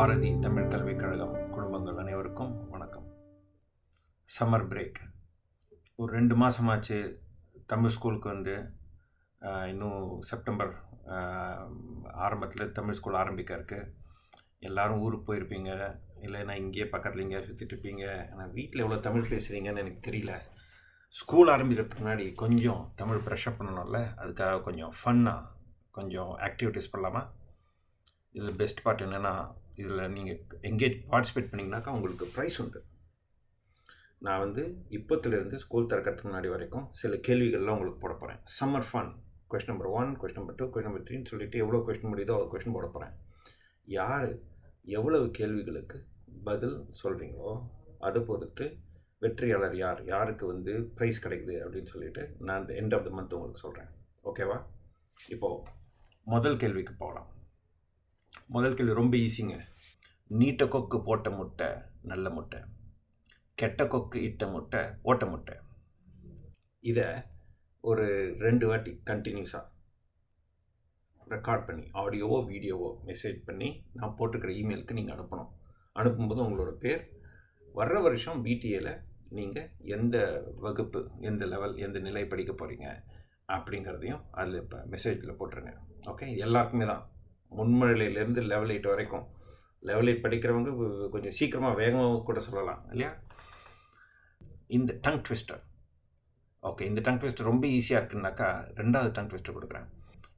பாரதி தமிழ் கல்விக் கழகம் குடும்பங்கள் அனைவருக்கும் வணக்கம். சம்மர் பிரேக் ஒரு 2 மாதமாச்சு. தமிழ் ஸ்கூலுக்கு வந்து இன்னும் செப்டம்பர் ஆரம்பத்தில் தமிழ் ஸ்கூல் ஆரம்பிக்க இருக்குது. எல்லோரும் ஊருக்கு போயிருப்பீங்க, இல்லைன்னா இங்கேயே பக்கத்தில் இங்கேயே சுற்றிட்டு இருப்பீங்க. ஆனால் வீட்டில் எவ்வளோ தமிழ் பேசுகிறீங்கன்னு எனக்கு தெரியல. ஸ்கூல் ஆரம்பிக்கிறதுக்கு முன்னாடி கொஞ்சம் தமிழ் ப்ரெஷ்அப் பண்ணணும்ல, அதுக்காக கொஞ்சம் ஃபன்னாக கொஞ்சம் ஆக்டிவிட்டீஸ் பண்ணலாமா? இதில் பெஸ்ட் பார்ட் என்னென்னா, இதில் நீங்கள் எங்கேஜ் பார்ட்டிசிபேட் பண்ணிங்கனாக்கா உங்களுக்கு ப்ரைஸ் உண்டு. நான் வந்து இப்போத்துலேருந்து ஸ்கூல் திறக்கிறதுக்கு முன்னாடி வரைக்கும் சில கேள்விகள்லாம் உங்களுக்கு போட போகிறேன். Summer fun. Question number 1, question number 2, question number 3ன்னு சொல்லிவிட்டு எவ்வளோ கொஸ்டின் முடியுதோ அவ்வளோ கொஸ்டின் போட போகிறேன். யார் எவ்வளவு கேள்விகளுக்கு பதில் சொல்கிறீங்களோ அதை பொறுத்து வெற்றியாளர் யாருக்கு வந்து ப்ரைஸ் கிடைக்குது அப்படின்னு சொல்லிட்டு நான் இந்த எண்ட் ஆஃப் த மந்த் உங்களுக்கு சொல்கிறேன். ஓகேவா? இப்போது முதல் கேள்விக்கு போகலாம். முதல் கேள்வி ரொம்ப ஈஸிங்க. நீட்ட கொக்கு போட்ட முட்டை நல்ல முட்டை, கெட்ட கொக்கு இட்ட முட்டை ஓட்ட முட்டை. இதை ஒரு 2 வாட்டி கண்டினியூஸாக ரெக்கார்ட் பண்ணி ஆடியோவோ வீடியோவோ மெசேஜ் பண்ணி நான் போட்டுக்கிற இமெயிலுக்கு நீங்கள் அனுப்பணும். அனுப்பும்போது உங்களோட பேர், வர்ற வருஷம் பிடிஏல நீங்கள் எந்த வகுப்பு, எந்த லெவல், எந்த நிலை படிக்க போகிறீங்க அப்படிங்கிறதையும் அதில் இப்போ மெசேஜில் போட்டுருங்க. ஓகே? இது எல்லாருக்குமே தான், முன்மழையிலேருந்து லெவல் 8 வரைக்கும். லெவல் 8 படிக்கிறவங்க கொஞ்சம் சீக்கிரமாக வேகமாக கூட சொல்லலாம் இல்லையா? இந்த டங் ட்விஸ்டர். ஓகே, இந்த டங் ட்விஸ்டர் ரொம்ப ஈஸியாக இருக்குன்னாக்கா 2வது டங் ட்விஸ்டர் கொடுக்குறேன்.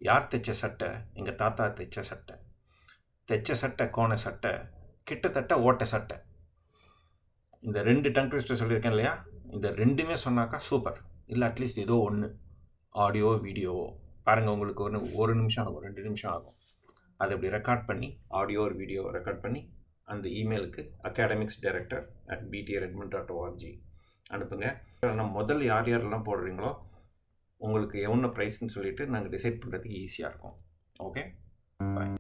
யார் தைச்ச சட்டை? எங்கள் தாத்தா தைச்ச சட்டை. தைச்ச சட்டை கோண சட்டை, கிட்டத்தட்ட ஓட்ட சட்டை. இந்த 2 டங் ட்விஸ்டர் சொல்லியிருக்கேன் இல்லையா? இந்த 2மே சொன்னாக்கா சூப்பர். இல்லை அட்லீஸ்ட் ஏதோ ஒன்று ஆடியோ வீடியோவோ பாருங்கள். உங்களுக்கு ஒரு நிமிஷம் ஆகும், 2 நிமிஷம் ஆகும். அதை இப்படி ரெக்கார்ட் பண்ணி ஆடியோ ஒரு வீடியோ ரெக்கார்ட் பண்ணி அந்த இமெயிலுக்கு academics@btaredmond.org அனுப்புங்க. ஆனால் முதல்ல யாரெல்லாம் போடுறீங்களோ உங்களுக்கு எவ்வளோ ப்ரைஸ்ன்னு சொல்லிவிட்டு நாங்கள் டிசைட் பண்ணுறதுக்கு ஈஸியாக இருக்கும். ஓகே, பாய்.